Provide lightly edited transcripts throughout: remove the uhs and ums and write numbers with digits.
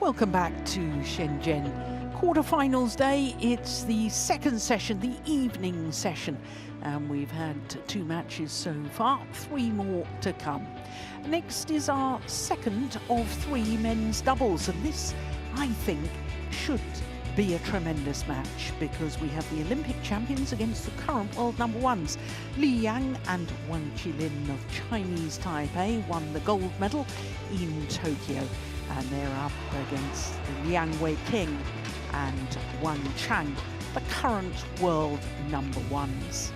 Welcome back to Shenzhen. Quarterfinals day, it's the second session, the evening session. And we've had 2 matches so far, 3 more to come. Next is our second of 3 men's doubles. And this, I think, should be a tremendous match because we have the Olympic champions against the current world #1s. Liang and Wang Chi-Lin of Chinese Taipei won the gold medal in Tokyo. And they're up against Liang Weiqing and Wang Chang, the current world #1s.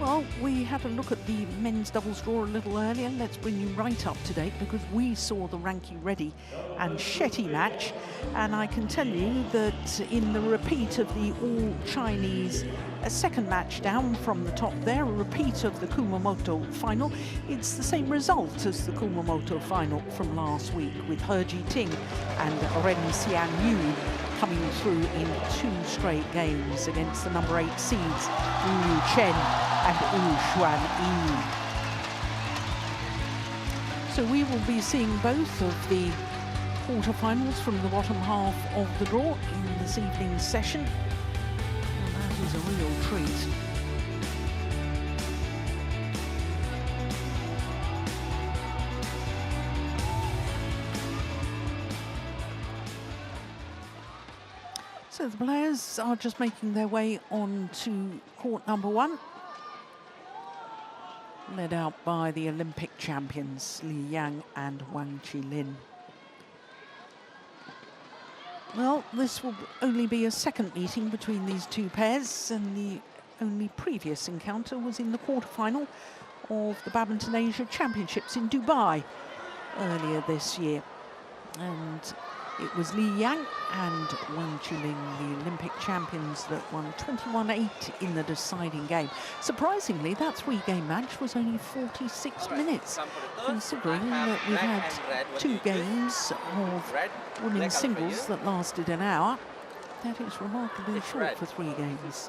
Well, we had a look at the men's doubles draw a little earlier. Let's bring you right up to date because we saw the Ranki Reddy and Shetty match. And I can tell you that in the repeat of the all-Chinese second match down from the top there, a repeat of the Kumamoto final, it's the same result as the Kumamoto final from last week with He Jiting and Ren Xiang Yu coming through in 2 straight games against the #8 seeds, Wu Chen and Wu Xuan Yi. So we will be seeing both of the quarterfinals from the bottom half of the draw in this evening's session. And that is a real treat. So the players are just making their way on to court #1. Led out by the Olympic champions, Liang and Wang Chi-Lin. Well, this will only be a second meeting between these 2 pairs, and the only previous encounter was in the quarterfinal of the Badminton Asia Championships in Dubai earlier this year. And it was Liang and Wang Chi-Lin, the Olympic champions, that won 21-8 in the deciding game. Surprisingly, that 3-game match was only 46 minutes, considering that we've had 2 games of women's singles that lasted an hour. That is remarkably short for 3 games.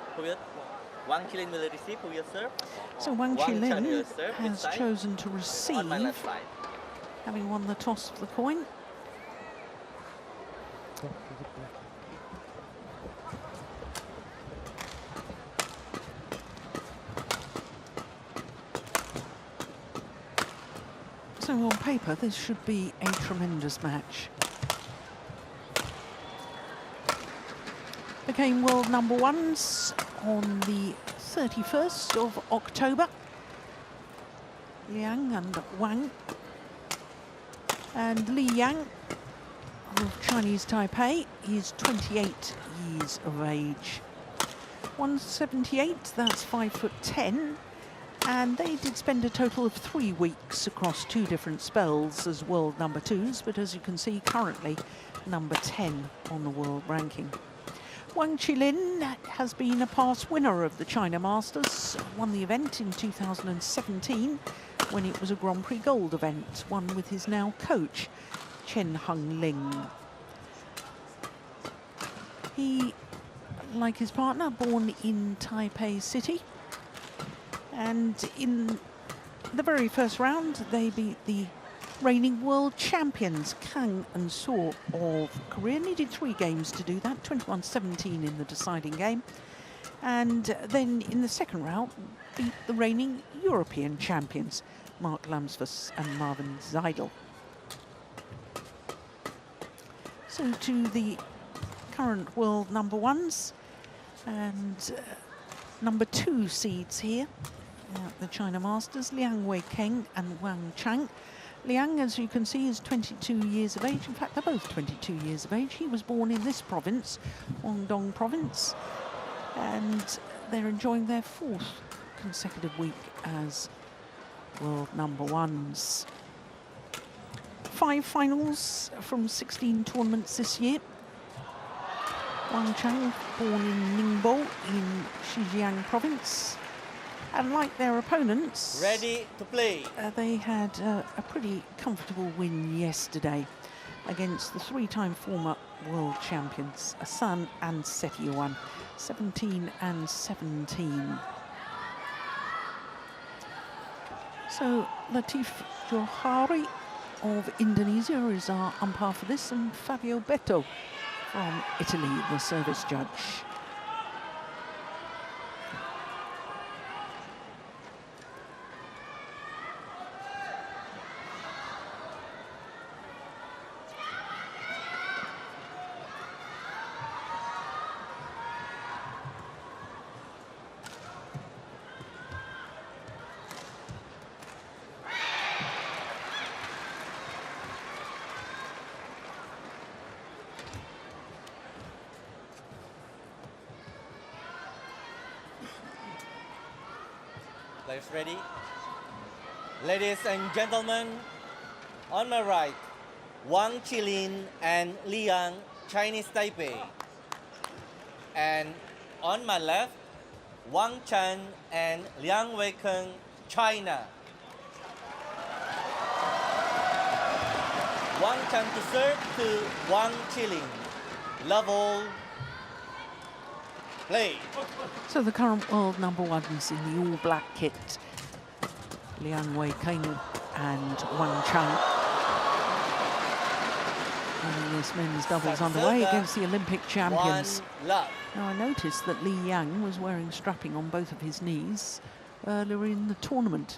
Wang Chi-Lin will receive your serve. So Wang Chi-Lin has chosen to receive, having won the toss of the coin. So on paper, this should be a tremendous match. Became world #1s on the 31st of October. Liang and Wang. And Liang of Chinese Taipei is 28 years of age. 178, that's 5'10", and they did spend a total of 3 weeks across 2 different spells as world #2s, but as you can see, currently #10 on the world ranking. Wang Chi-Lin has been a past winner of the China Masters, won the event in 2017 when it was a Grand Prix Gold event, won with his now coach, Chen Heng-ling. He, like his partner, born in Taipei City. And in the very first round, they beat the reigning world champions, Kang and So of Korea. Needed 3 games to do that, 21-17 in the deciding game. And then in the second round, beat the reigning European champions, Mark Lamsfors and Marvin Zeidel. So to the current world #1s and #2 seeds here at the China Masters, Liang Weiqing and Wang Chang. Liang, as you can see, is 22 years of age. In fact, they're both 22 years of age. He was born in this province, Guangdong province, and they're enjoying their 4th consecutive week as world #1s. 5 finals from 16 tournaments this year. Wang Chang, born in Ningbo in Xinjiang province. And like their opponents, Ready to play. They had a pretty comfortable win yesterday against the 3-time former world champions, Asan and Setiawan, 17-17. So Latif Johari of Indonesia is our umpire for this, and Fabio Beto from Italy, the service judge. Players ready? Ladies and gentlemen, on my right, Wang, Chi-Lin and Liang, Chinese Taipei. And on my left, Wang Chan and Liang Weikeng, China. Wang Chan to serve to Wang, Chi-Lin. Level. Play. So the current world number ones in the all-black kit, Liang Weikeng and Wang Chan. And this men's doubles underway against the Olympic champions. Now I noticed that Liang was wearing strapping on both of his knees earlier in the tournament.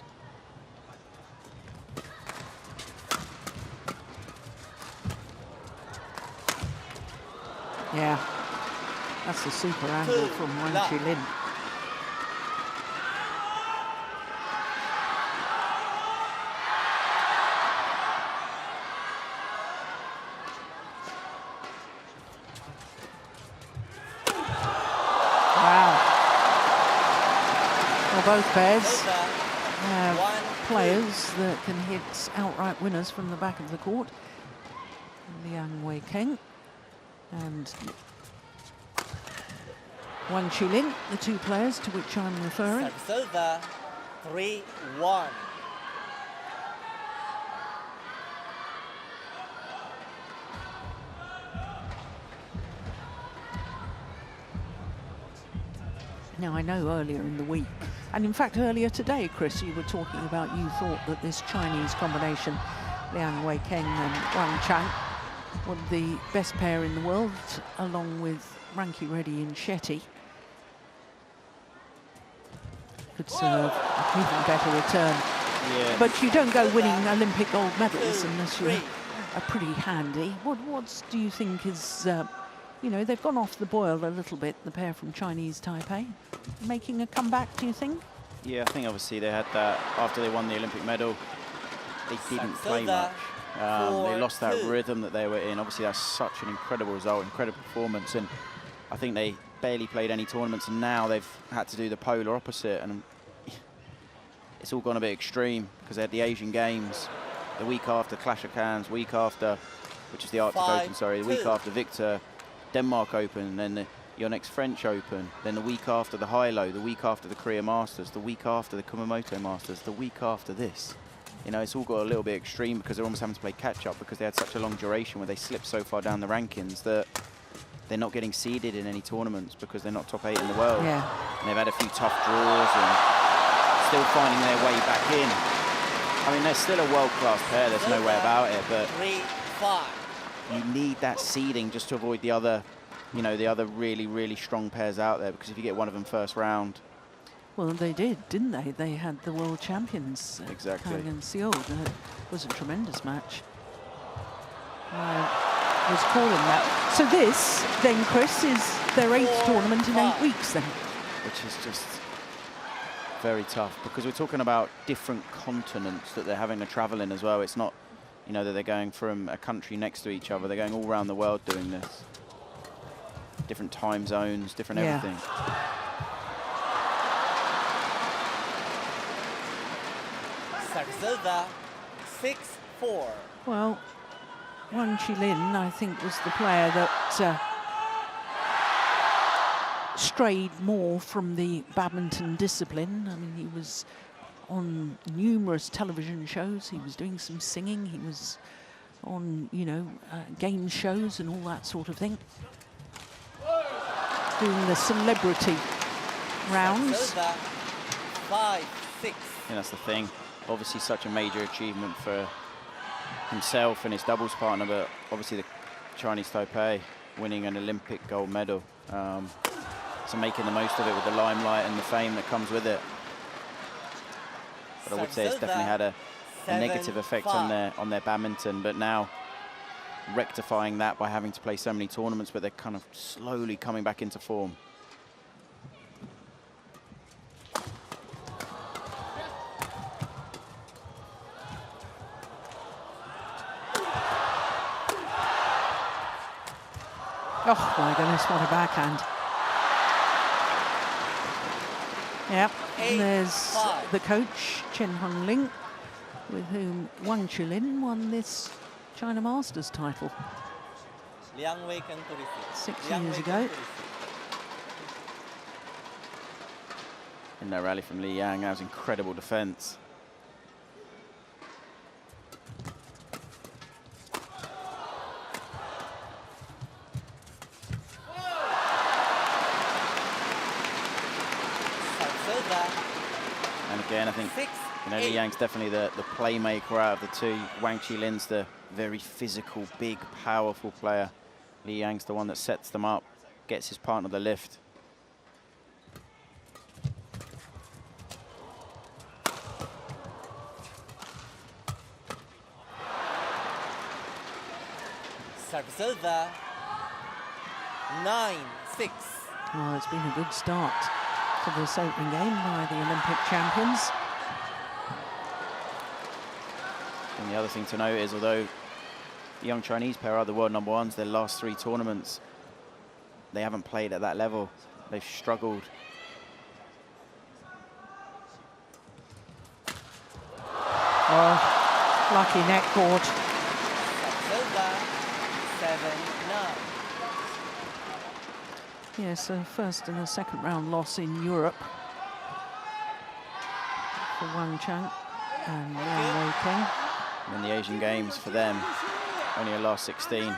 Yeah. That's a super angle from Wang Chi-Lin. Wow. Well, both pairs have players that can hit outright winners from the back of the court. Liang Weikeng and Wang Chi-Lin, the two players to which I'm referring. Serve 3-1. Now, I know earlier in the week, and in fact earlier today, Chris, you were talking about you thought that this Chinese combination, Liang Weikeng and Wang Chan, were the best pair in the world, along with Ranki Reddy and Shetty. Could serve an even better return. Yeah. But you don't go winning Olympic gold medals unless you're pretty handy. What do you think is, you know, they've gone off the boil a little bit, the pair from Chinese Taipei. Making a comeback, do you think? Yeah, I think obviously they had that, after they won the Olympic medal, they didn't play much. They lost that rhythm that they were in. Obviously that's such an incredible result, incredible performance, and I think they barely played any tournaments, and now they've had to do the polar opposite, and it's all gone a bit extreme because they had the Asian Games the week after Clash of Clans, week after, which is the Arctic Open, sorry, the week after Victor, Denmark Open, then your next French Open, then the week after the Hilo, the week after the Korea Masters, the week after the Kumamoto Masters, the week after this. You know, it's all got a little bit extreme because they're almost having to play catch-up because they had such a long duration where they slipped so far down the rankings that they're not getting seeded in any tournaments because they're not top 8 in the world. Yeah. And they've had a few tough draws and still finding their way back in. I mean, they're still a world-class pair, there's no way about it, but 3-5. you need that seeding just to avoid the other, you know, the other really, really strong pairs out there, because if you get one of them first round. Well, they did, didn't they? They had the world champions. Exactly. Kang and Seoul. It was a tremendous match. I was calling that. So this, then, Chris, is their 8th tournament in 8 weeks, then. Which is just very tough, because we're talking about different continents that they're having to travel in as well. It's not, you know, that they're going from a country next to each other. They're going all around the world doing this. Different time zones, different everything. Sarsilva 6-4. Well, Wang Chi-Lin, I think, was the player that strayed more from the badminton discipline. I mean, he was on numerous television shows. He was doing some singing. He was on, you know, game shows and all that sort of thing. Doing the celebrity rounds. 5-6. And that's the thing. Obviously such a major achievement for himself and his doubles partner, but obviously the Chinese Taipei winning an Olympic gold medal. So making the most of it with the limelight and the fame that comes with it. But I would say it's definitely had a negative effect on their badminton, but now rectifying that by having to play so many tournaments, but they're kind of slowly coming back into form. Oh my goodness, what a backhand. Yep, and there's the coach, Chen-Hung-Ling, with whom Wang Chi-Lin won this China Masters title 6 years ago. In that rally from Liang, that was incredible defense. And again, I think Liang's definitely the playmaker out of the two. Wang Chi-Lin's the very physical, big, powerful player. Liang's the one that sets them up, gets his partner the lift. Service over. 9-6. Well, it's been a good start to this opening game by the Olympic champions. And the other thing to note is, although the young Chinese pair are the world #1s, their last 3 tournaments, they haven't played at that level. They've struggled. Oh, lucky net cord. 7-9. Yes, a first and a second round loss in Europe for Wang Chang and Liang Wei. In the Asian Games for them, only a last 16.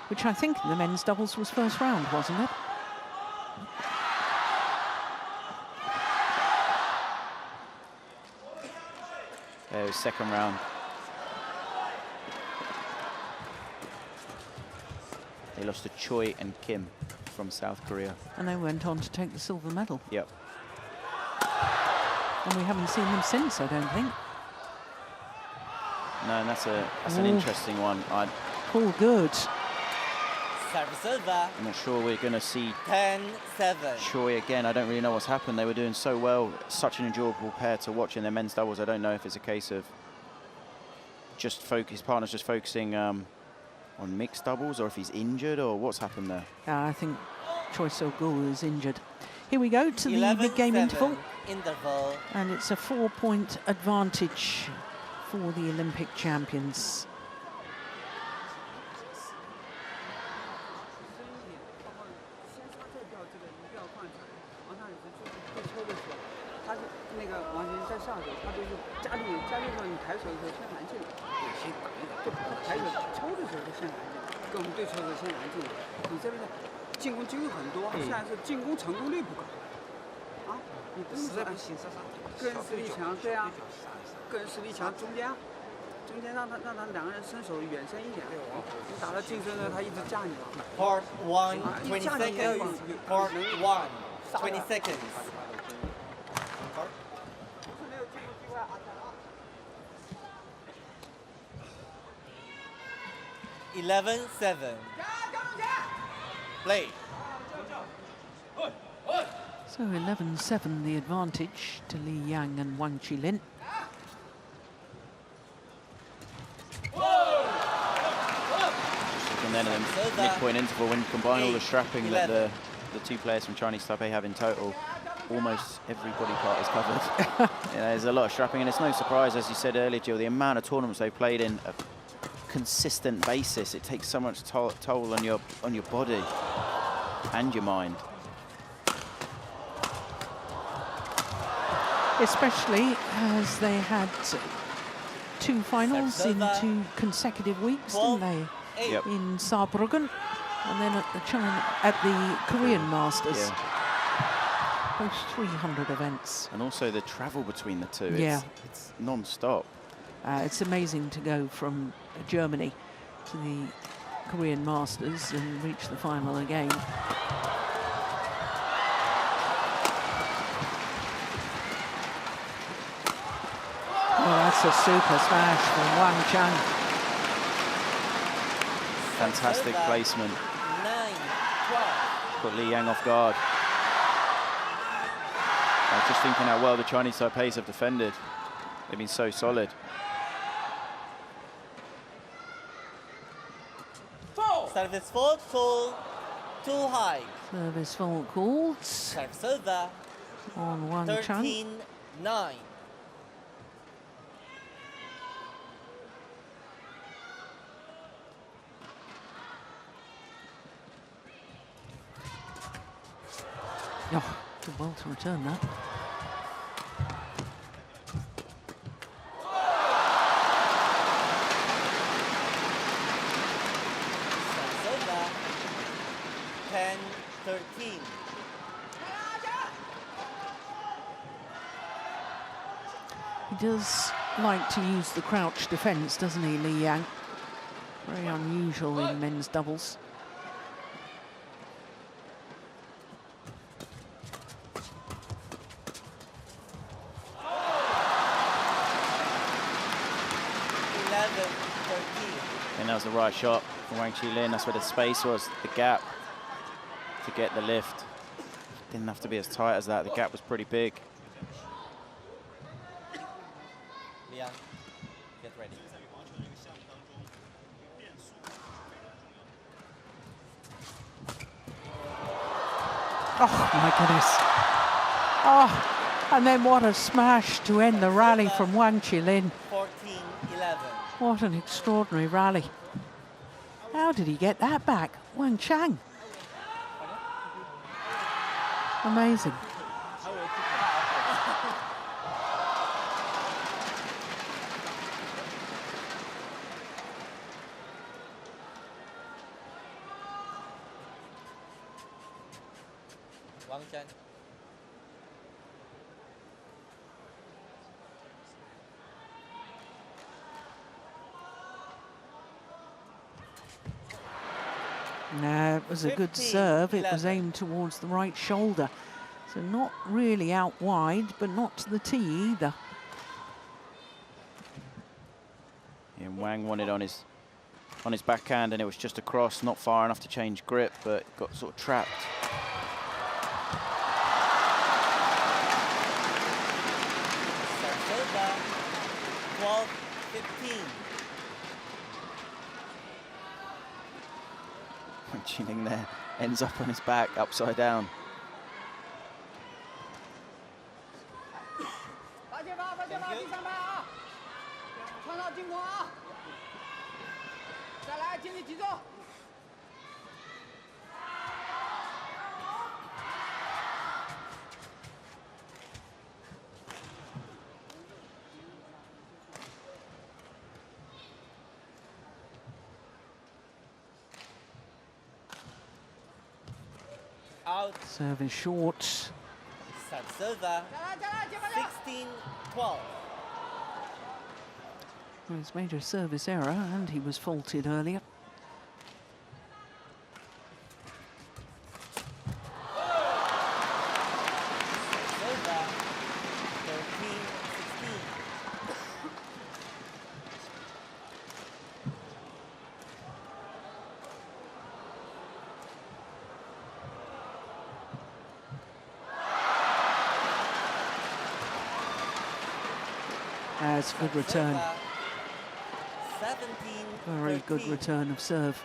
Which I think in the men's doubles was first round, wasn't it? It was second round. They lost to Choi and Kim from South Korea. And they went on to take the silver medal. Yep. And we haven't seen them since, I don't think. No, and that's an interesting one. All good. Service over. I'm not sure we're going to see 10-7. Choi again. I don't really know what's happened. They were doing so well. Such an enjoyable pair to watch in their men's doubles. I don't know if it's a case of just his partner's just focusing on mixed doubles, or if he's injured, or what's happened there. I think Choi So-gul is injured. Here we go to the mid-game interval. And it's a 4-point advantage for the Olympic champions. Part 1, 20 seconds. Part 1, 20 seconds. 11-7. Play. So 11-7 the advantage to Liang and Wang Chi-Lin. And then in the midpoint interval, when you combine all the strapping that the two players from Chinese Taipei have in total, almost every body part is covered. There's a lot of strapping, and it's no surprise, as you said earlier, Jill, the amount of tournaments they've played in a consistent basis. It takes so much toll on your body and your mind. Especially as they had 2 finals in 2 consecutive weeks, didn't they? Yep. In Saarbrücken, and then at the Korean Masters. Yeah. Those 300 events. And also the travel between the two. Yeah. It's non-stop. It's amazing to go from Germany to the Korean Masters and reach the final again. Oh, that's a super smash from Wang Chang. Fantastic placement. 9-12. Put Liang off guard. I was just thinking how well the Chinese Taipei's have defended. They've been so solid. Service fault called too high. Service fault called Service over. on Wang Chang. 13-9. Oh, did well to return that. Service over. 10-13. He does like to use the crouch defence, doesn't he, Liang? Very unusual in men's doubles. And that was the right shot from Wang Chi-Lin. That's where the space was, the gap to get the lift. Didn't have to be as tight as that. The gap was pretty big. Liang, get ready. Oh, my goodness. Oh, and then what a smash to end the rally from Wang Chi-Lin. 14-11. What an extraordinary rally. How did he get that back? Wang Chang. Amazing. Wang Chang. No, it was a good serve. It was aimed towards the right shoulder. So not really out wide, but not to the tee either. And Wang wanted on his backhand, and it was just across, not far enough to change grip, but got sort of trapped. Service over. 12-15. Chi-Lin there ends up on his back, upside down. Out. Service short. Service over. 16-12. Well, he's made a service error and he was faulted earlier. Service over. 13-16. That's a good return. 17. Very good return of serve.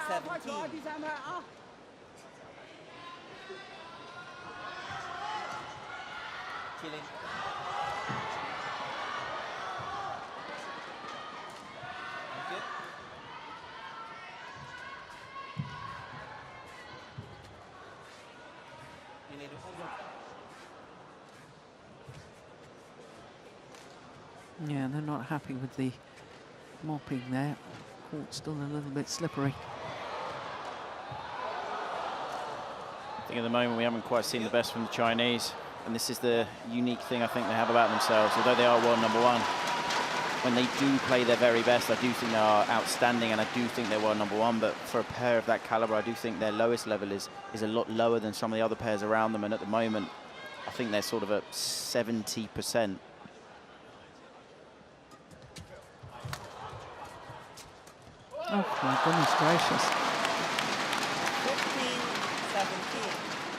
Service 14-17. Chi-Lin. Good. Yeah, they're not happy with the mopping there. Court's still a little bit slippery. I think at the moment we haven't quite seen the best from the Chinese, and this is the unique thing I think they have about themselves. Although they are world #1, when they do play their very best, I do think they are outstanding, and I do think they're world #1. But for a pair of that caliber, I do think their lowest level is a lot lower than some of the other pairs around them. And at the moment, I think they're sort of at 70%. Oh my goodness gracious. 15-17.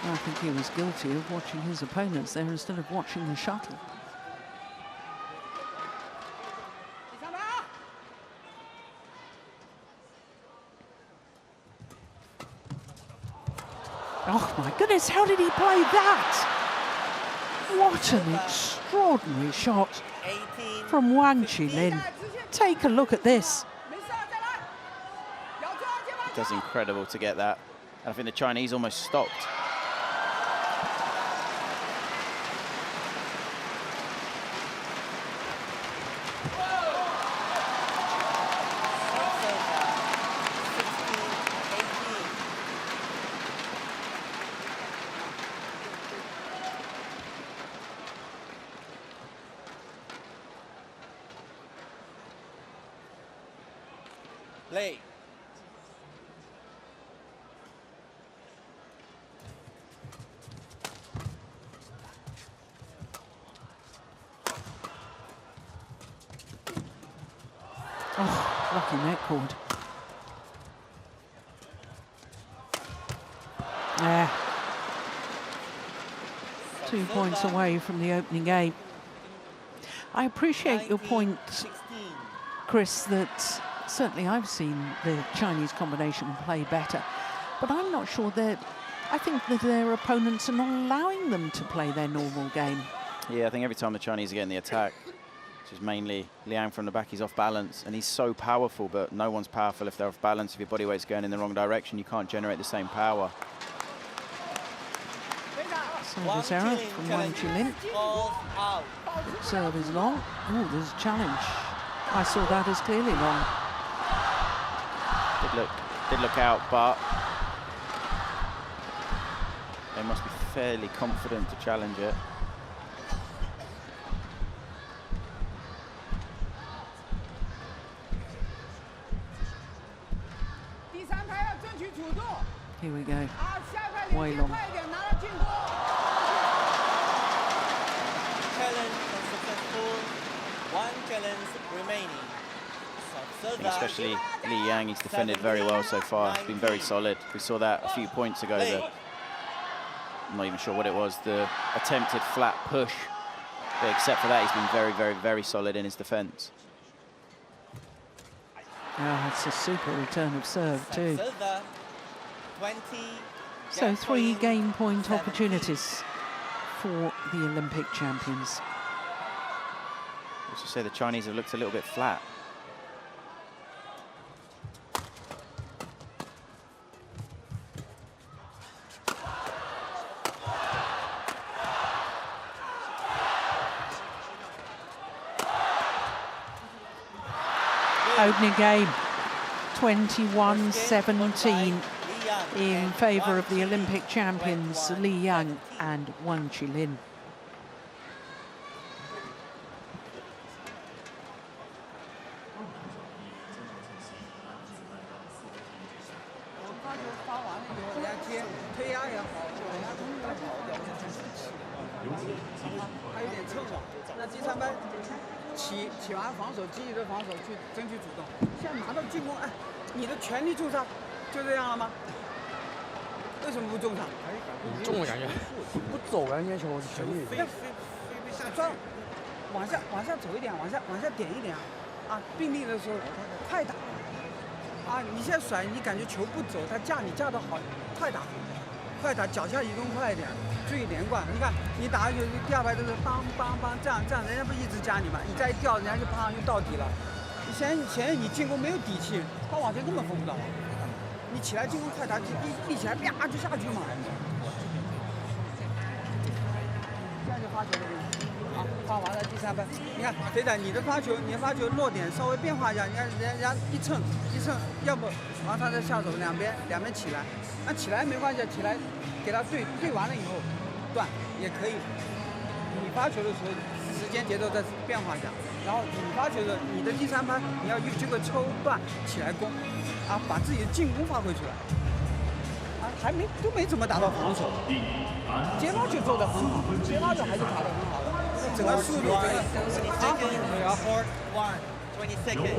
I think he was guilty of watching his opponents there instead of watching the shuttle. Oh my goodness, how did he play that? What an extraordinary shot from Wang Chi-Lin. Take a look at this. It does incredible to get that. And I think the Chinese almost stopped. Play. Oh, lucky net cord. Yeah. 2 points away from the opening game. I appreciate your point, 16. Chris, that certainly I've seen the Chinese combination play better, but I'm not sure that, I think that their opponents are not allowing them to play their normal game. Yeah, I think every time the Chinese are getting the attack, which is mainly Liang from the back, he's off balance, and he's so powerful, but no one's powerful if they're off balance. If your body weight's going in the wrong direction, you can't generate the same power. Service error from Wang Chi-Lin. Out. Serve is long. Oh, there's a challenge. I saw that as clearly long. Did look out, but they must be fairly confident to challenge it. Here we go. Way long. Challenge unsuccessful. One challenge remaining. I think especially Liang, he's defended very well so far. He's been very solid. We saw that a few points ago. I'm not even sure what it was, the attempted flat push. But except for that, he's been very, very, very solid in his defense. Oh, it's a super return of serve too. 20. So 3 game point opportunities for the Olympic champions. Let's just say the Chinese have looked a little bit flat. Opening game, 21-17 in favour of the Olympic champions Liang and Wang Chi-Lin. 啊，发完了第3分，你看飞仔，你的发球落点稍微变化一下，你看人家一蹭，要不往上再下手，两边起来，那起来没关系，起来给他对完了以后断也可以。你发球的时候时间节奏再变化一下，然后你发球的你的第3拍你要用这个抽断起来攻，啊，把自己的进攻发挥出来。啊，都没怎么打到防守，接发球做得很好，接发球还是打得很好的，整个速度整个啊。Court 1, 20 seconds.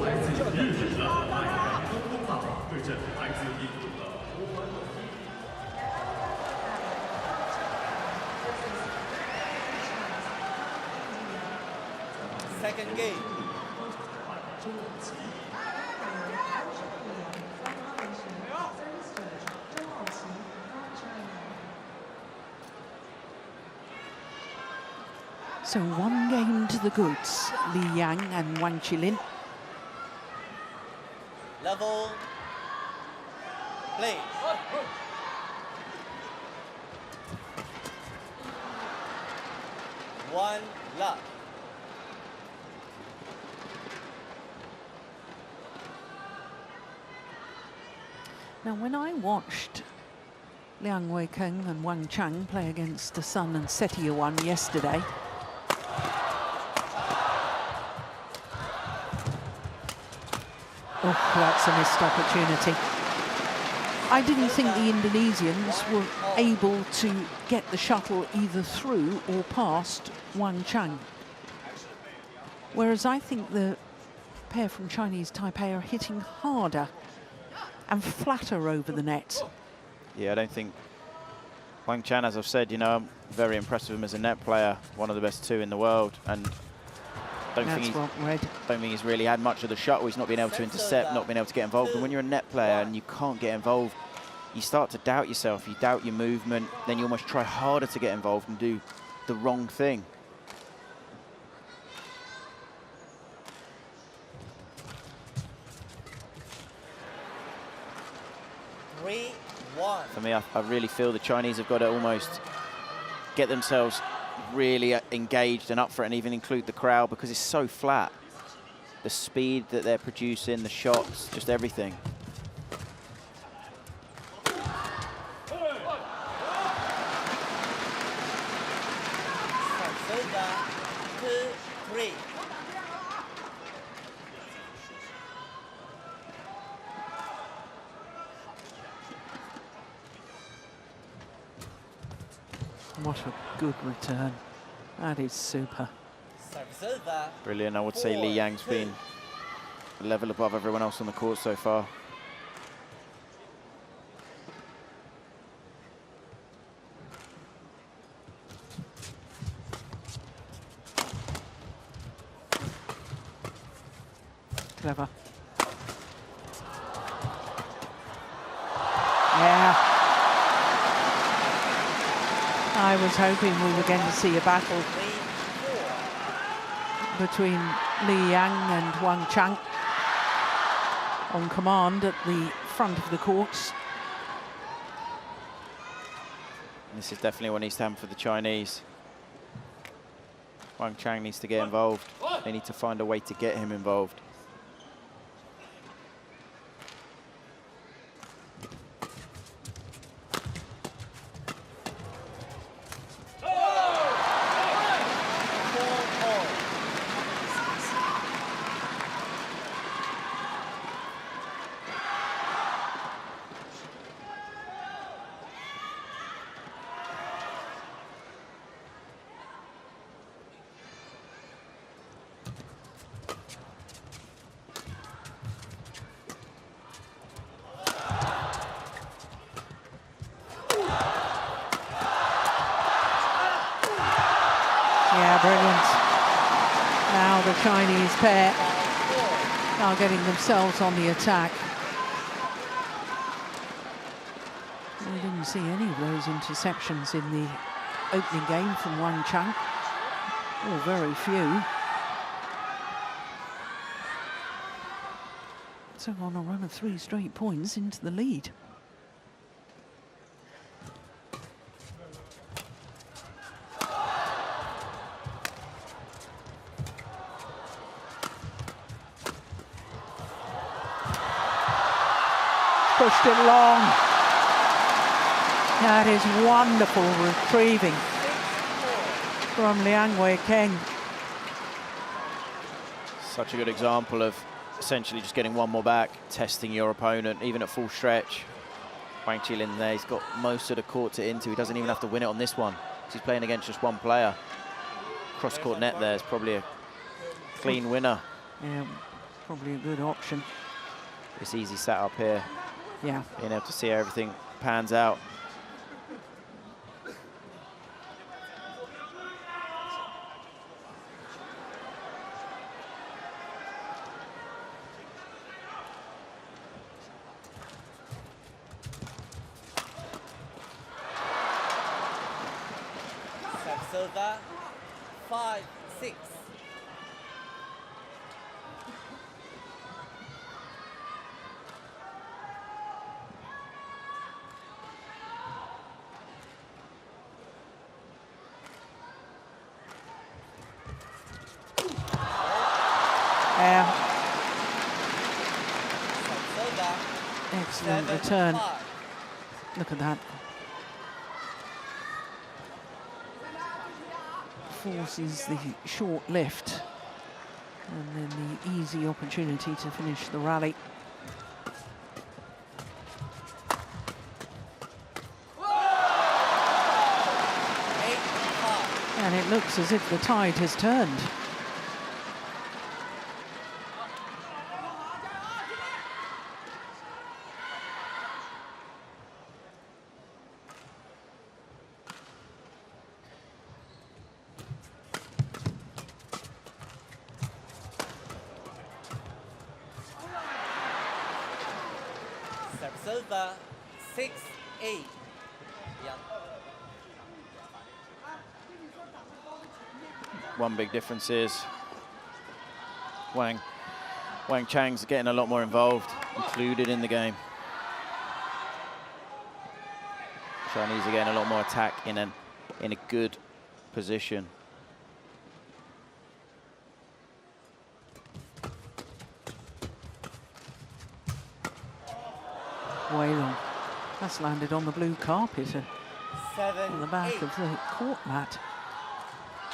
Second game. So 1 game to the goods, Liang and Wang Chi-Lin. Level. Play. One love. Now, when I watched Liang Weikeng and Wang Chang play against Sun and Setiawan yesterday, oh, that's a missed opportunity. I didn't think the Indonesians were able to get the shuttle either through or past Wang Chang. Whereas I think the pair from Chinese Taipei are hitting harder and flatter over the net. Yeah, I don't think Wang Chan, as I've said, you know, I'm very impressed with him as a net player, one of the best 2 in the world, and don't think he's really had much of the shuttle. He's not been able to intercept, not been able to get involved. And when you're a net player and you can't get involved, you start to doubt yourself, you doubt your movement, then you almost try harder to get involved and do the wrong thing. For me, I really feel the Chinese have got to almost get themselves really engaged and up for it, and even include the crowd, because it's so flat. The speed that they're producing, the shots, just everything. What a good return. That is super. Brilliant. I would say Liang's been a level above everyone else on the court so far. Clever. Yeah. I was hoping we were going to see a battle between Liang and Wang Chang on command at the front of the courts. This is definitely what needs to happen for the Chinese. Wang Chang needs to get involved. They need to find a way to get him involved. Brilliant. Now the Chinese pair are getting themselves on the attack. We didn't see any of those interceptions in the opening game from Wang Chang, or very few. So on a run of 3 straight points into the lead. pushed it long. That is wonderful retrieving from Liang Wei-Keng. Such a good example of essentially just getting one more back, testing your opponent, even at full stretch. Wang Chi-Lin there, he's got most of the court to into. He doesn't even have to win it on this one. He's playing against just one player. Cross-court net there is probably a clean winner. Yeah, probably a good option. It's easy sat up here. Yeah. Being able to see how everything pans out. Server 5-6. Excellent return. Look at that. Forces the short lift and then the easy opportunity to finish the rally. And it looks as if the tide has turned. Server 6-8. Yeah. One big difference is Wang Chang's getting a lot more involved, included in the game. Chinese are getting a lot more attack in a good position. Way long. That's landed on the blue carpet and on the back of the court mat.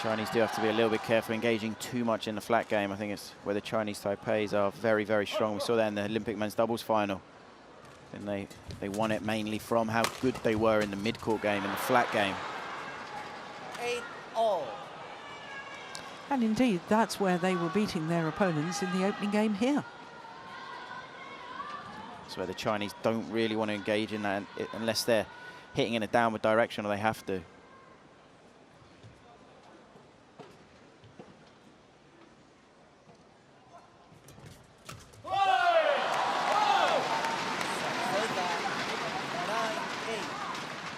Chinese do have to be a little bit careful engaging too much in the flat game. I think it's where the Chinese Taipeis are very, very strong. We saw that in the Olympic men's doubles final. And they won it mainly from how good they were in the mid-court game, in the flat game. 8-all. And indeed, that's where they were beating their opponents in the opening game here. That's where the Chinese don't really want to engage in that unless they're hitting in a downward direction or they have to.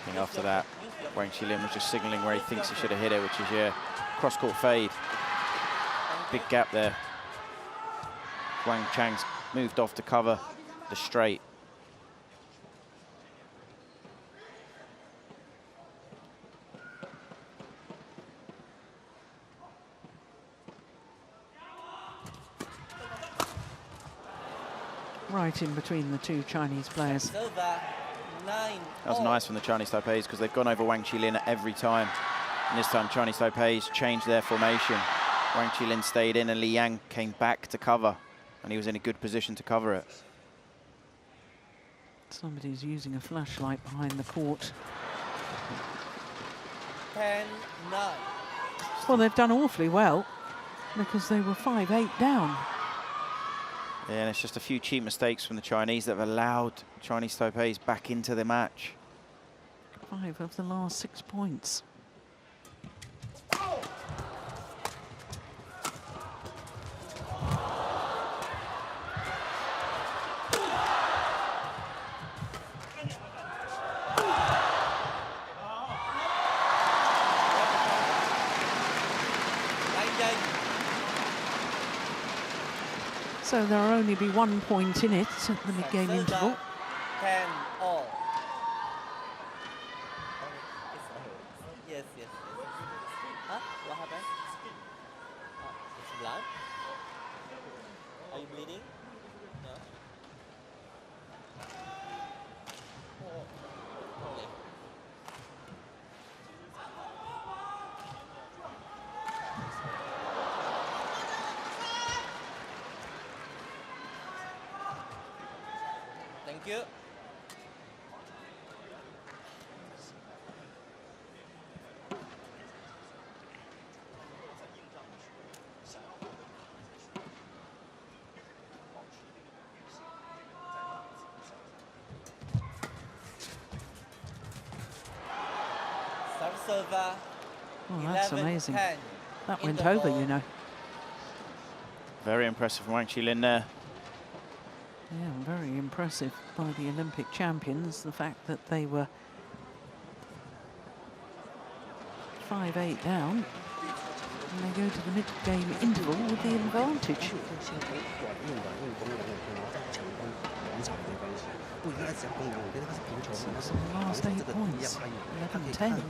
And after that, Wang Chi-Lin was just signaling where he thinks he should have hit it, which is, yeah, cross-court fade. Big gap there. Wang Chang's moved off to cover the straight. Right in between the two Chinese players. That was nice from the Chinese Taipeis because they've gone over Wang Chi-Lin every time. And this time Chinese Taipeis changed their formation. Wang Chi-Lin stayed in and Liang came back to cover. And he was in a good position to cover it. Somebody's using a flashlight behind the court. 10-9. Well, they've done awfully well because they were 5-8 down. Yeah, and it's just a few cheap mistakes from the Chinese that have allowed Chinese Taipeis back into the match. 5 of the last 6 points. So there'll only be 1 point in it at the mid-game interval. 10-all. Yes. Huh? What happened? It's blood? Are you bleeding? No? Thank you. Server. Oh, that's 11, amazing. 10. That went over, you know. Very impressive from Wang Chi-Lin there. Yeah, very impressive by the Olympic champions. The fact that they were 5-8 down, and they go to the mid-game interval with the advantage. So the last 8 points, 11-10.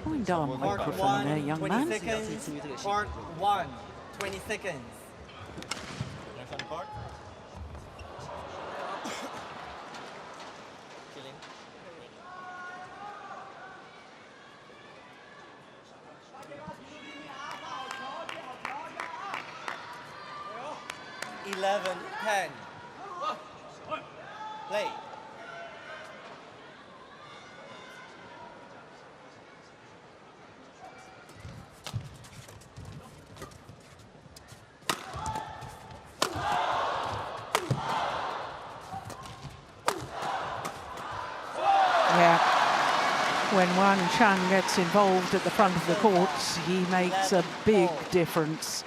Wind down microphone there, young man. 20 seconds. Part 1, 20 seconds. Next on part. Chi-Lin. 11-10. Play. Yeah, when Wang Chan gets involved at the front of the courts, he makes a big difference.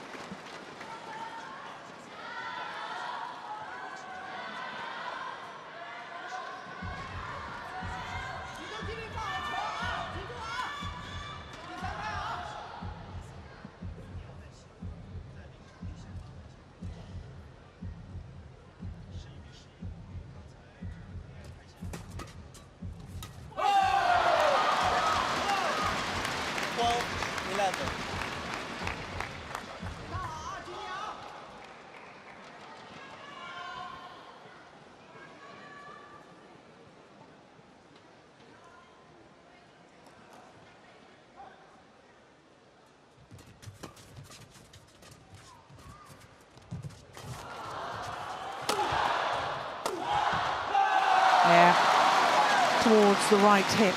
Yeah, towards the right hip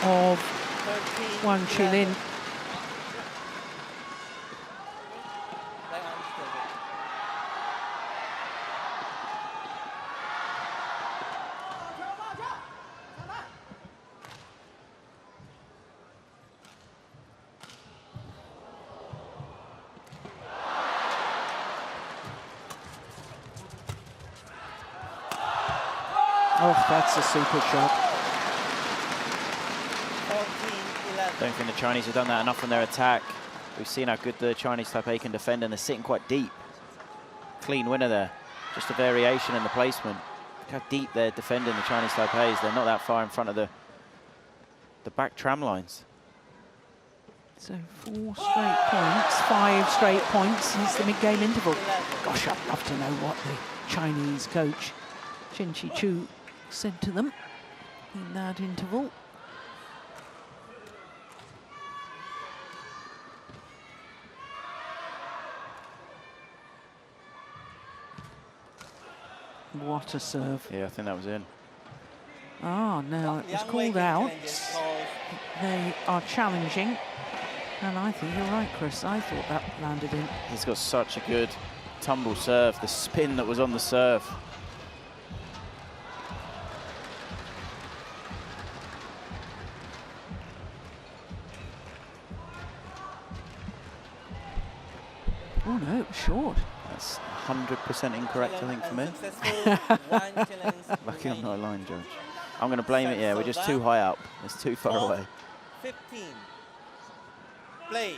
of Wang Chi-Lin. Oh, that's a super shot. 14-11. Don't think the Chinese have done that enough in their attack. We've seen how good the Chinese TPE can defend, and they're sitting quite deep. Clean winner there. Just a variation in the placement. Look how deep they're defending the Chinese TPEs. They're not that far in front of the back tram lines. So 4 straight points, 5 straight points since the mid-game interval. Gosh, I'd love to know what the Chinese coach Chen Chi-Chu said to them in that interval. What a serve. Yeah, I think that was in. Ah, now it was called out. They are challenging. And I think you're right, Chris. I thought that landed in. He's got such a good tumble serve. The spin that was on the serve. Oh no, it was short. That's 100% incorrect, I think, for me. Lucky I'm not a line judge. I'm going to blame it, yeah. We're just too high up. It's too far away. 15. Play.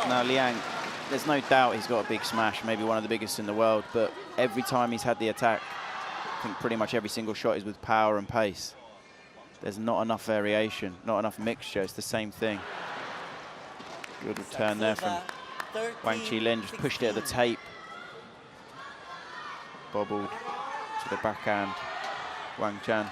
Now Liang there's no doubt he's got a big smash, maybe one of the biggest in the world, but every time he's had the attack, I think pretty much every single shot is with power and pace. There's not enough variation, not enough mixture. It's the same thing. Good return there from Wang Chi-Lin, just pushed it at the tape. Bobbled to the backhand, Wang Chan.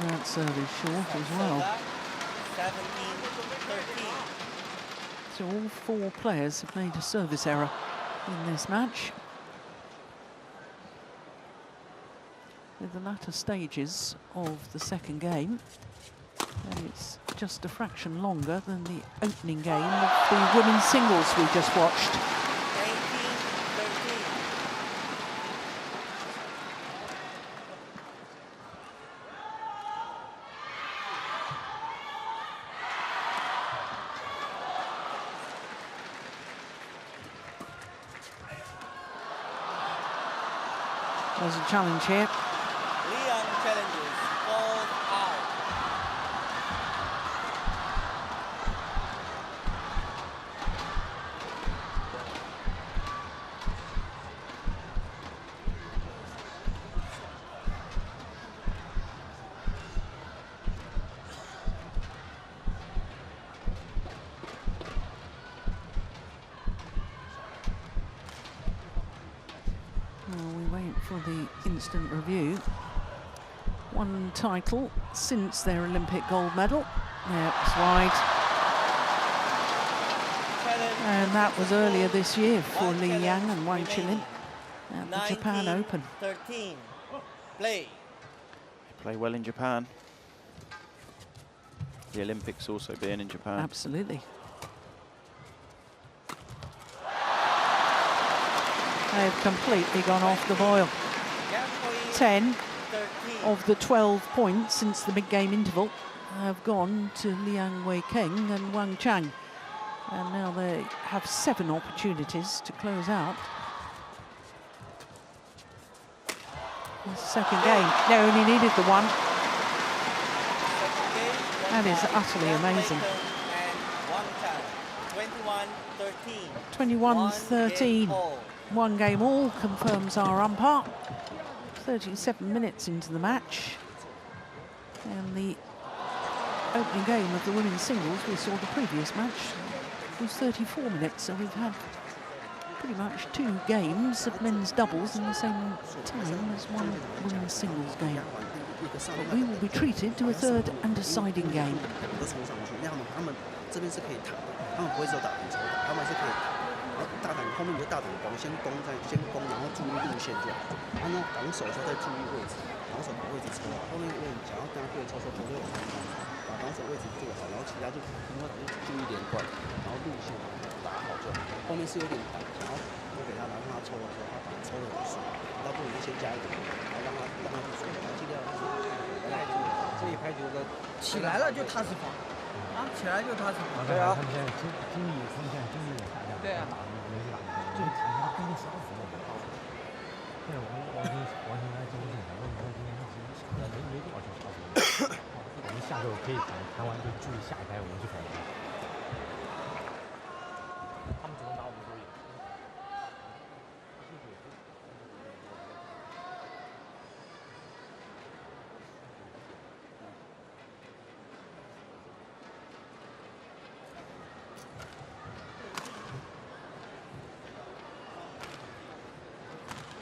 That service short as well. 17-13. So all 4 players have made a service error in this match. With the latter stages of the second game, and it's just a fraction longer than the opening game of the women's singles we just watched. 19-13. There's a challenge here. Liang challenges, called out. For the instant review. One title since their Olympic gold medal. Yeah, it was wide. And that was earlier this year for Liang and Wang Chi-Lin at the Japan Open. 13. Play. They play well in Japan. The Olympics also being in Japan. Absolutely. They've completely gone off the boil. 10 of the 12 points since the mid-game interval have gone to Liang Wei-Keng and Wang Chang. And now they have 7 opportunities to close out. The second game, they only needed the one. That is utterly amazing. 21-13. 1 game all, confirms our umpire. 37 minutes into the match. And the opening game of the women's singles, we saw the previous match, was 34 minutes. So we've had pretty much 2 games of men's doubles in the same time as 1 women's singles game. But we will be treated to a 3rd and deciding game.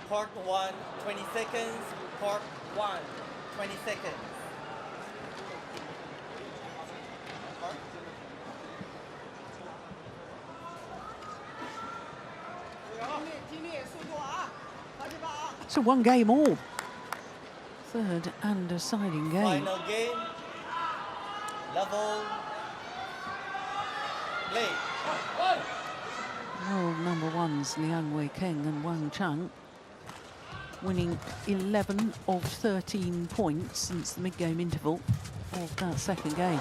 Part 1, 20 seconds. Part 1, 20 seconds. So 1 game all. 3rd and deciding game. Final game. Level. Play. World number 1s Liang Wei-Keng and Wang Chang, winning 11 of 13 points since the mid-game interval of that second game.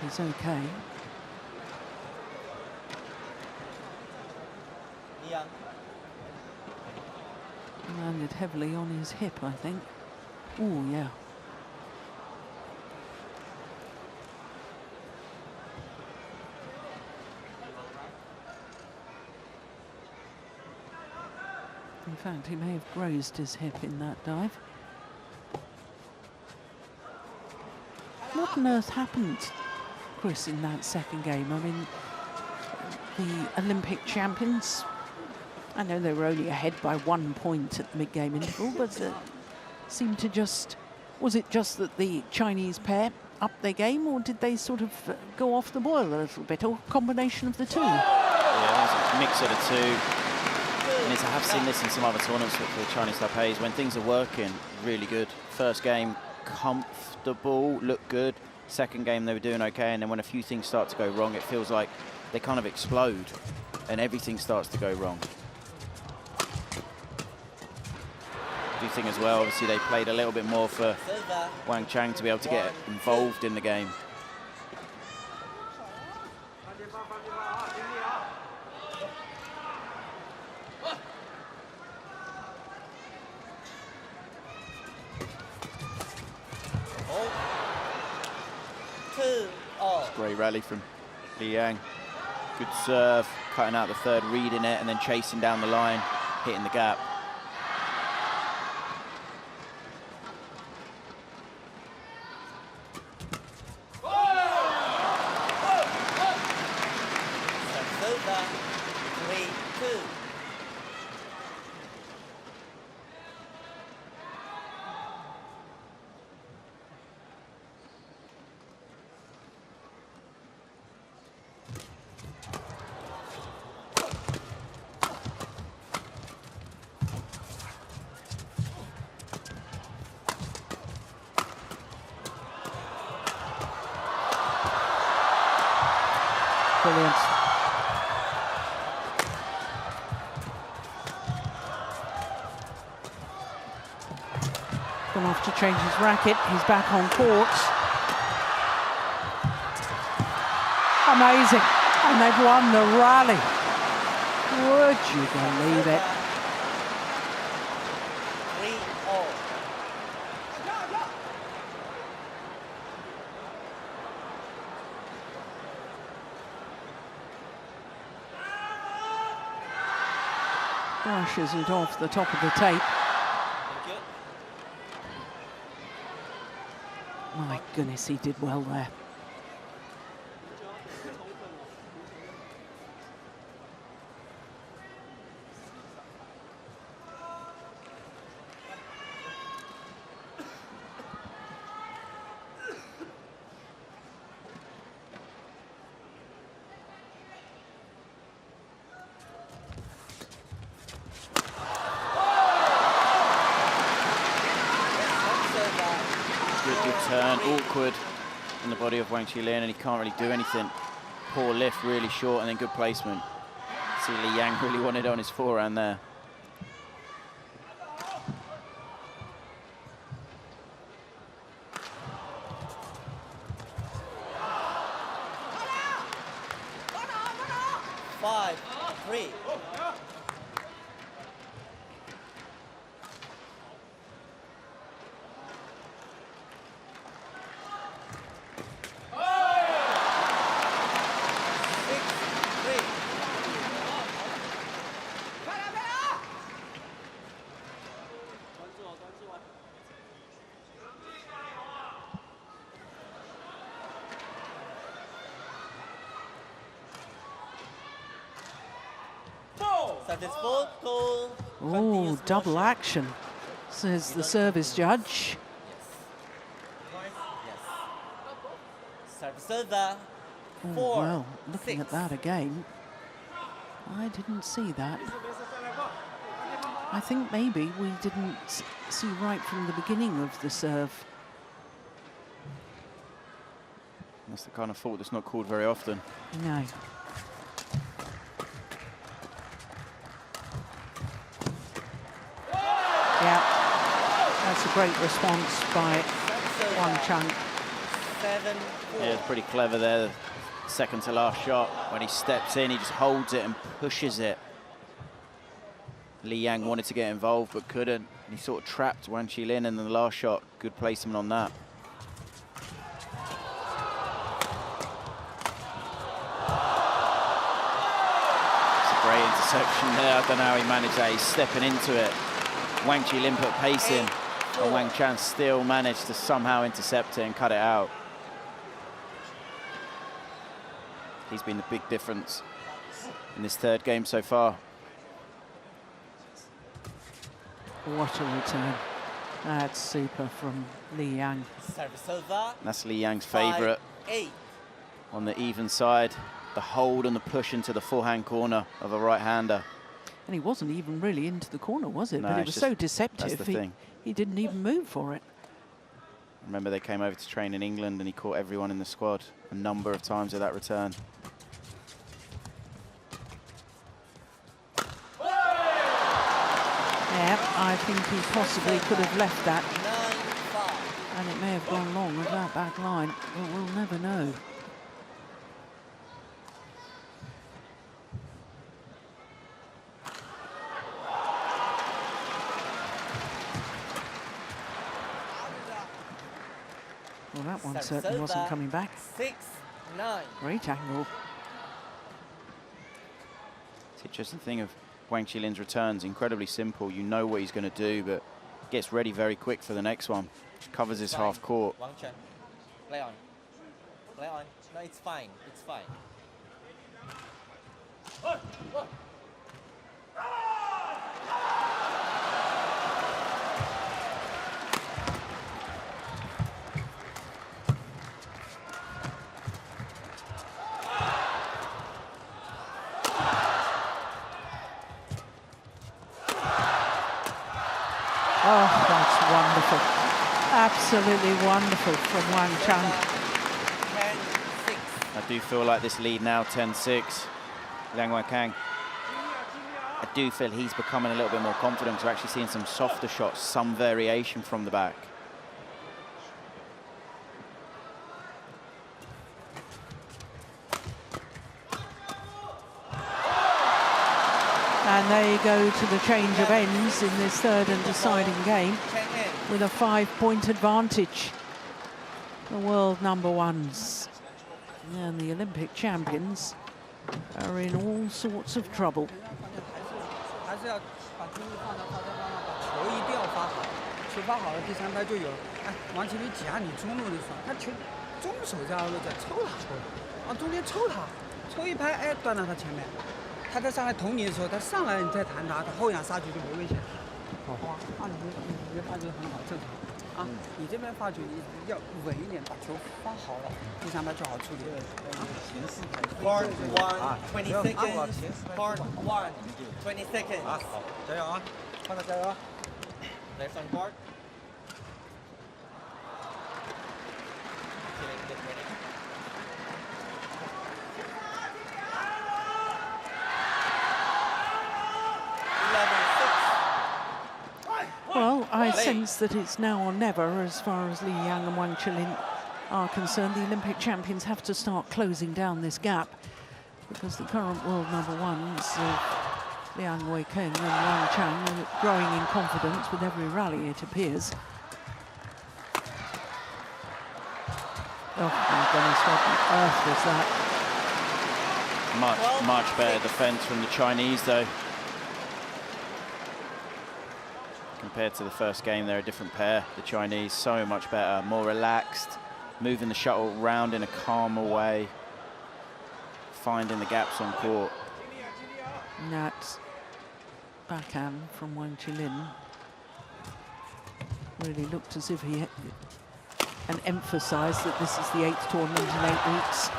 is okay. Liang. Landed heavily on his hip, I think. Oh, yeah. In fact, he may have grazed his hip in that dive. What on earth happened, Chris, in that second game? I mean, the Olympic champions, I know they were only ahead by 1 point at the mid-game interval, but seemed to just... Was it just that the Chinese pair upped their game, or did they sort of go off the boil a little bit, or a combination of the two? Yeah, it was a mix of the two. And I have seen this in some other tournaments for the Chinese Taipei's. When things are working, really good. First game, comfortable, looked good. Second game, they were doing okay. And then when a few things start to go wrong, it feels like they kind of explode and everything starts to go wrong. I do think as well, obviously, they played a little bit more for Wang Chang to be able to get involved in the game. Great rally from Liang. Good serve, cutting out the third, reading it, and then chasing down the line, hitting the gap. Brilliant. Gone off to change his racket. He's back on court. Amazing. And they've won the rally. Would you believe it? Brushes it off the top of the tape. My goodness, he did well there. Turn, awkward in the body of Wang Chi-Lin, and he can't really do anything. Poor lift, really short, and then good placement. See Liang really wanted on his forehand there. Five, three. Oh, double action, says the service judge. Yes. Oh, well, looking at that again, I didn't see that. I think maybe we didn't see right from the beginning of the serve. That's the kind of fault that's not called very often. No. Yeah, that's a great response by Wang Chang. Yeah, it's pretty clever there. Second to last shot. When he steps in, he just holds it and pushes it. Liang wanted to get involved but couldn't. He sort of trapped Wang Chi-Lin in the last shot. Good placement on that. It's a great interception there. I don't know how he managed that. He's stepping into it. Wang Chi-Lin put pace in, and Wang Chan still managed to somehow intercept it and cut it out. He's been the big difference in this third game so far. What a return. That's super from Liang. That's Liang's favourite. On the even side, the hold and the push into the forehand corner of a right-hander. And he wasn't even really into the corner, was it? No, but it was so deceptive. That's the thing. He didn't even move for it. Remember, they came over to train in England and he caught everyone in the squad a number of times at that return. Yeah, I think he possibly could have left that. And it may have gone long with that back line, but we'll never know. Well, that one certainly wasn't coming back. 6-9. Great angle. It's the interesting thing of Wang Chi-Lin's returns, incredibly simple. You know what he's going to do, but gets ready very quick for the next one. Covers his half court. Wang Chen, play on. Play on. No, it's fine. It's fine. Oh, that's wonderful. Absolutely wonderful from Wang Chan. 10-6. I do feel like this lead now, 10-6. Liang Weikang. I do feel he's becoming a little bit more confident. We're actually seeing some softer shots, some variation from the back. And there you go to the change of ends in this third and deciding game with a 5-point advantage. The world number ones and the Olympic champions are in all sorts of trouble. 还是要把精力放到发球上，把球一定要发好，球发好了，第三拍就有。哎，王麒麟夹你中路的时候，他球中手这样子在抽他，往中间抽他，抽一拍，哎，断到他前面。他在上来捅你的时候，他上来你再弹他，他后仰杀球就没危险。好吧，啊，你这发球很好，正常。啊，你这边发球你要稳一点，把球发好了，第三拍就好处理。Part 1, 20 seconds. Part 1, 20 seconds. 啊，好，加油啊，胖子加油啊！ Left on court. Get ready. Well, I sense that it's now or never as far as Liang and Wang Chi-Lin are concerned. The Olympic champions have to start closing down this gap because the current world number ones of Liang Weikeng and Wang Chan are growing in confidence with every rally, it appears. Oh my goodness, what on earth was that? Much better defense from the Chinese, though. Compared to the first game, they're a different pair. The Chinese, so much better, more relaxed, moving the shuttle round in a calmer way, finding the gaps on court. And that backhand from Wang Chi-Lin really looked as if he had and emphasised that this is the 8th tournament in 8 weeks.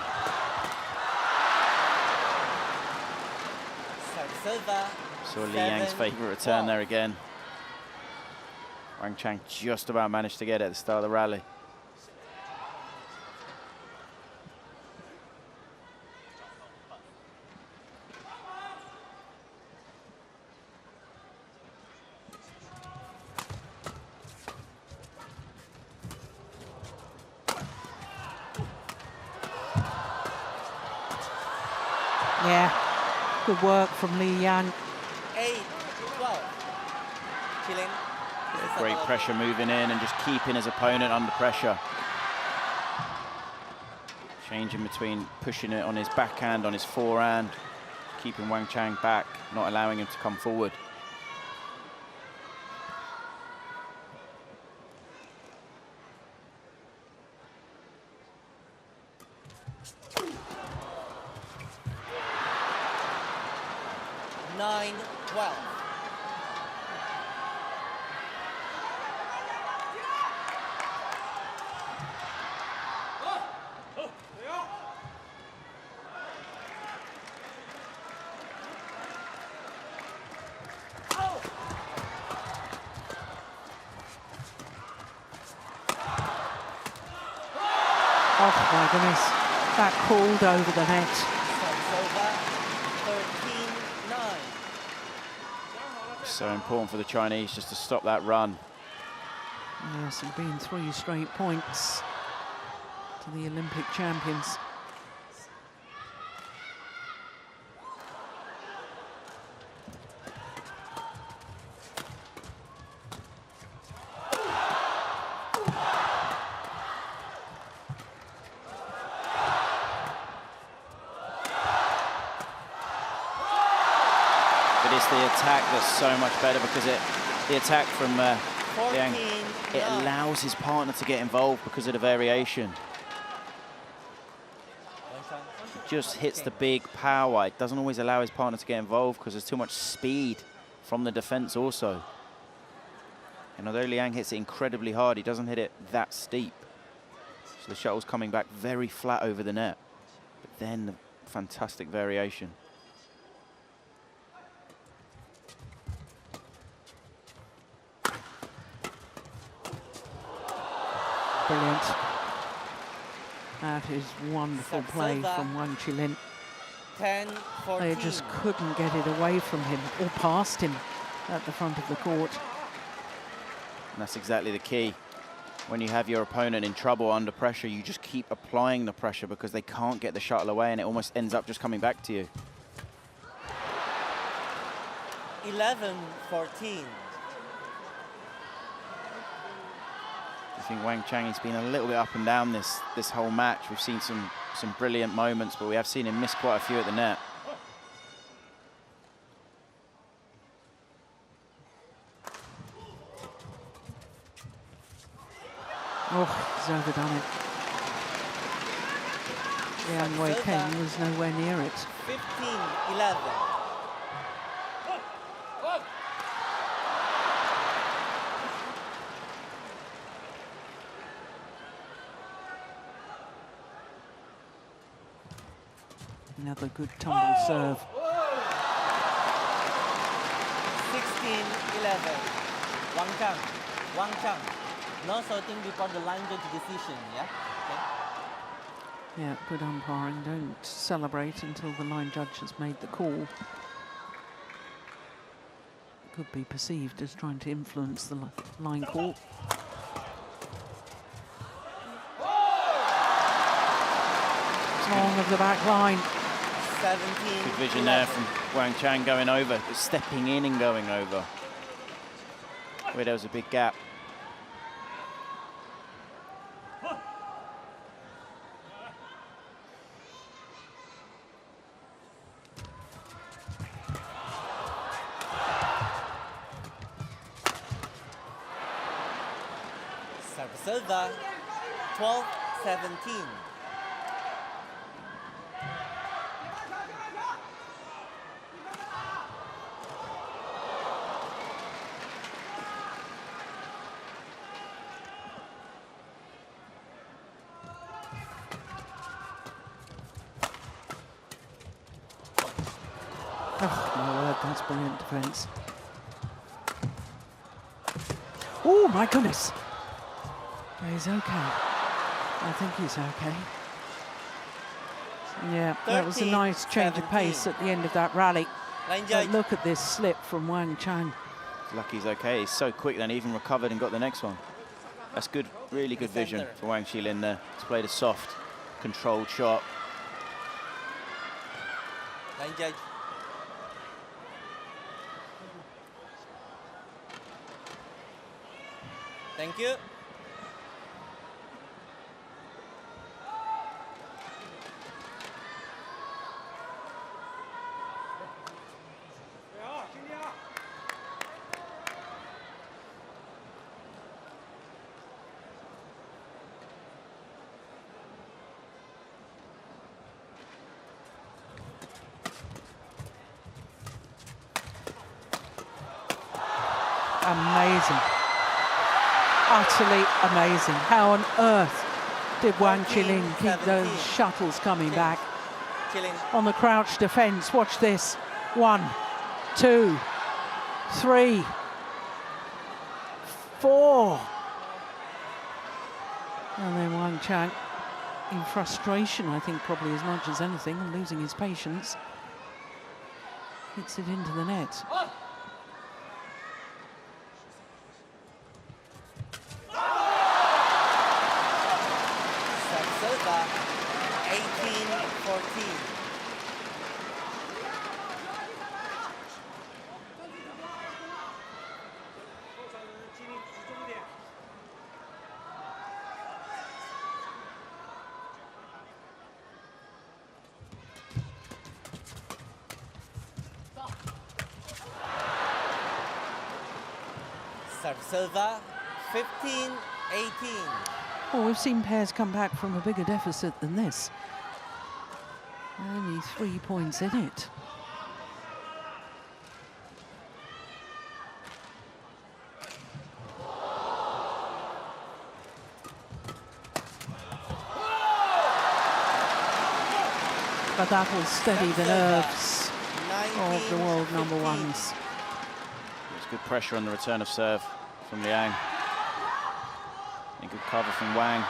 Saw Liang's favourite return there again. Wang Chan just about managed to get it at the start of the rally. Yeah, good work from Liang. 8-12. Chi-Lin. Great pressure moving in and just keeping his opponent under pressure. Changing between pushing it on his backhand, on his forehand, keeping Wang Chang back, not allowing him to come forward. Oh my goodness, that called over the net. So important for the Chinese just to stop that run. Yes, it's been 3 straight points to the Olympic champions. The attack that's so much better because the attack from Liang, it allows his partner to get involved because of the variation. He just hits the big power. It doesn't always allow his partner to get involved because there's too much speed from the defense also. And although Liang hits it incredibly hard, he doesn't hit it that steep. So the shuttle's coming back very flat over the net. But then the fantastic variation. Brilliant. That is wonderful play from Wang Chi-Lin. 10-14. They just couldn't get it away from him or past him at the front of the court. And that's exactly the key. When you have your opponent in trouble under pressure, you just keep applying the pressure because they can't get the shuttle away and it almost ends up just coming back to you. 11-14. I think Wang Chang has been a little bit up and down this whole match. We've seen some brilliant moments, but we have seen him miss quite a few at the net. Oh, he's overdone it. Liang Wei Keng was nowhere near it. 15-11. Another good tumble serve. 16-11. Wang Chang. No sorting before the line judge decision, yeah? Okay. Yeah, good umpiring. Don't celebrate until the line judge has made the call. Could be perceived as trying to influence the line call. Long of the back line. 17. Good vision there from Wang Chang going over, but stepping in and going over. Where there was a big gap. Silva, 12-17. Oh, my word, that's brilliant defence. Oh, my goodness. He's okay. I think he's okay. Yeah, that was a nice change of pace at the end of that rally. But look at this slip from Wang Chang. He's lucky he's okay. He's so quick then, even recovered and got the next one. That's good, really good vision for Wang Chi-Lin there. He's played a soft, controlled shot. Line judge. Thank you. Amazing. Utterly amazing. How on earth did Wang Chi-Lin keep those shuttles coming back? Chi-Lin. On the crouch defense, watch this. 1, 2, 3, 4. And then Wang Chang, in frustration, I think probably as much as anything, and losing his patience, hits it into the net. Serve 18-14. Serve 15-18. Well, we've seen pairs come back from a bigger deficit than this. Only 3 points in it. But that will steady the nerves of the world number ones. There's good pressure on the return of serve from Liang. And good cover from Wang.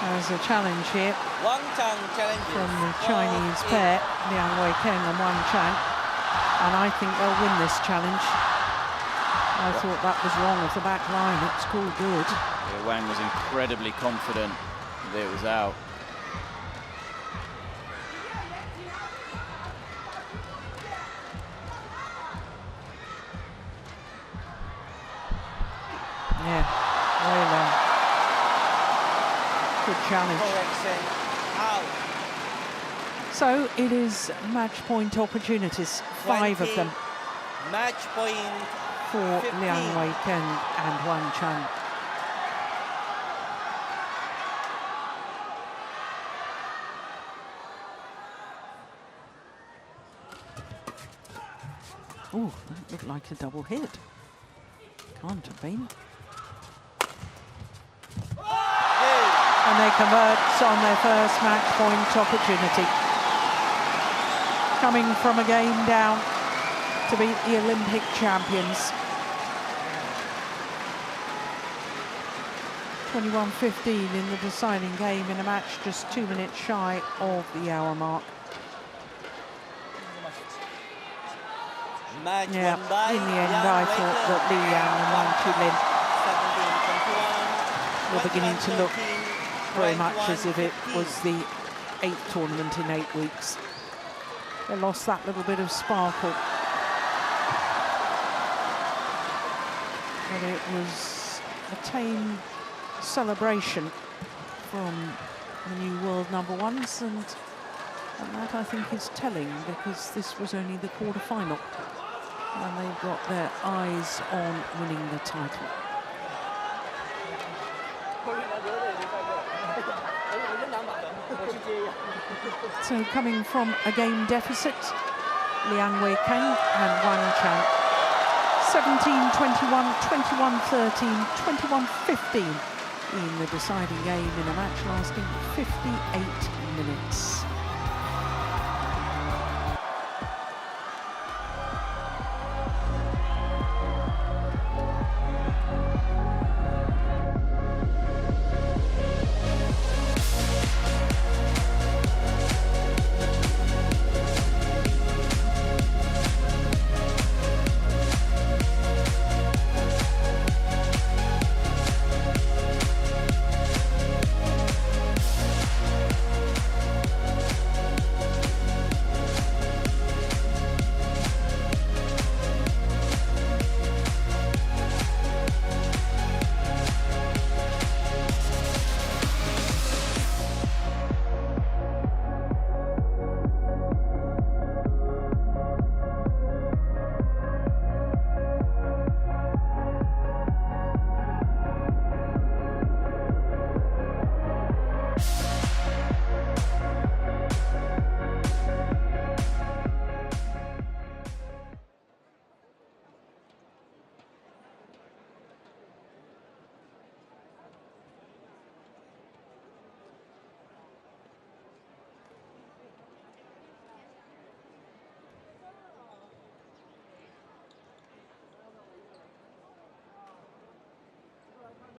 There's a challenge here Wang Chang challenges from the Chinese pair, Liang Weikeng and Wang Chang. And I think they'll win this challenge. I thought that was wrong of the back line. It's called good. Yeah, Wang was incredibly confident that it was out. Yeah, very long. Good challenge. correction out. So it is match point opportunities, 5 of 20, them match point for 15. Liang Weikeng and Wang Chang. Oh, that looked like a double hit. Can't have been. And they convert on their first match point opportunity. Coming from a game down to beat the Olympic champions. 21-15 in the deciding game in a match just 2 minutes shy of the hour mark. Match Yeah, won by in the end Liang I thought Weikeng. that Liang and Wang Chi-Lin 17-21, were beginning to look 21-13, very much as if it 21-15. was the 8th tournament in 8 weeks. They lost that little bit of sparkle. But it was a tame celebration from the new world number ones, and that I think is telling, because this was only the quarter-final and they've got their eyes on winning the title. So coming from a game deficit, Liang Weikeng and Wang Chang. 17-21, 21-13, 21-15 in the deciding game in a match lasting 58 minutes.